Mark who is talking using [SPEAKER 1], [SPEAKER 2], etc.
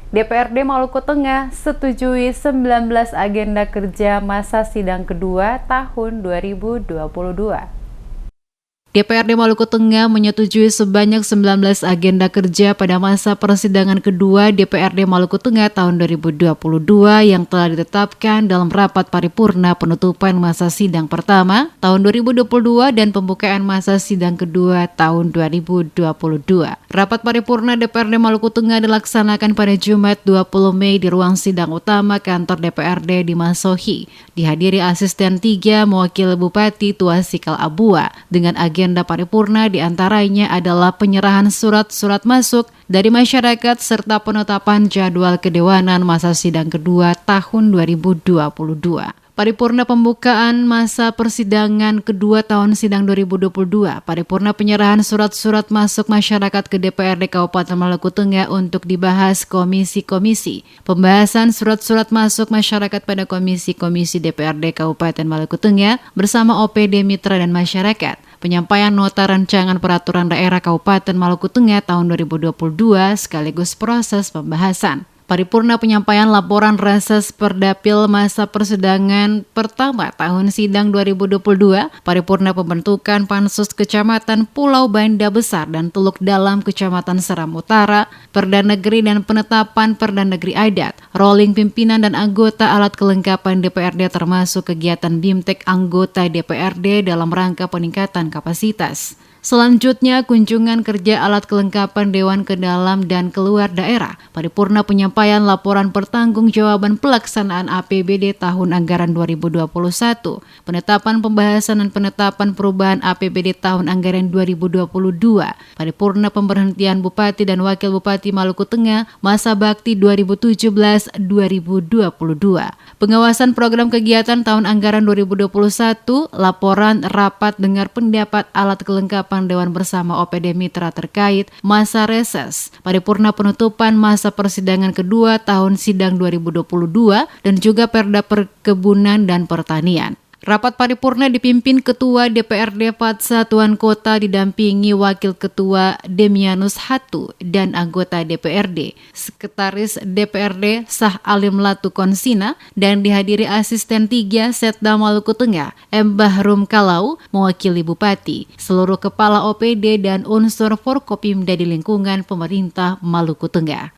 [SPEAKER 1] DPRD Maluku Tengah setujui 19 agenda kerja masa sidang kedua tahun 2022. DPRD Maluku Tengah menyetujui sebanyak 19 agenda kerja pada masa persidangan kedua DPRD Maluku Tengah tahun 2022 yang telah ditetapkan dalam rapat paripurna penutupan masa sidang pertama tahun 2022 dan pembukaan masa sidang kedua tahun 2022. Rapat paripurna DPRD Maluku Tengah dilaksanakan pada Jumat 20 Mei di ruang sidang utama kantor DPRD di Masohi. Dihadiri asisten 3 mewakili Bupati Tuasikal Abua dengan agenda paripurna diantaranya adalah penyerahan surat-surat masuk dari masyarakat serta penetapan jadwal kedewanan masa sidang kedua tahun 2022. Paripurna pembukaan masa persidangan kedua tahun sidang 2022, paripurna penyerahan surat-surat masuk masyarakat ke DPRD Kabupaten Maluku Tengah untuk dibahas komisi-komisi. Pembahasan surat-surat masuk masyarakat pada komisi-komisi DPRD Kabupaten Maluku Tengah bersama OPD Mitra dan Masyarakat. Penyampaian nota rancangan peraturan daerah Kabupaten Maluku Tengah tahun 2022 sekaligus proses pembahasan. Paripurna penyampaian laporan reses Perdapil masa persidangan pertama tahun sidang 2022, paripurna pembentukan Pansus Kecamatan Pulau Banda Besar dan Teluk Dalam Kecamatan Seram Utara, Perda Negeri dan penetapan Perda Negeri Adat, rolling pimpinan dan anggota alat kelengkapan DPRD termasuk kegiatan BIMTEK anggota DPRD dalam rangka peningkatan kapasitas. Selanjutnya, kunjungan kerja alat kelengkapan Dewan ke dalam dan keluar daerah. Paripurna penyampaian laporan pertanggungjawaban pelaksanaan APBD tahun anggaran 2021. Penetapan pembahasan dan penetapan perubahan APBD tahun anggaran 2022. Paripurna pemberhentian Bupati dan Wakil Bupati Maluku Tengah masa bakti 2017-2022. Pengawasan program kegiatan tahun anggaran 2021, laporan rapat dengar pendapat alat kelengkapan Dewan bersama OPD Mitra terkait masa reses, paripurna penutupan masa persidangan kedua tahun sidang 2022 dan juga Perda Perkebunan dan Pertanian. Rapat paripurna dipimpin Ketua DPRD Fatsa Tuan Kota didampingi Wakil Ketua Demianus Hatu dan anggota DPRD, Sekretaris DPRD Sah Alim Latu Konsina dan dihadiri asisten 3 Setda Maluku Tengah, M. Bahrum Kalau, mewakili Bupati, seluruh kepala OPD dan unsur Forkopimda di lingkungan pemerintah Maluku Tengah.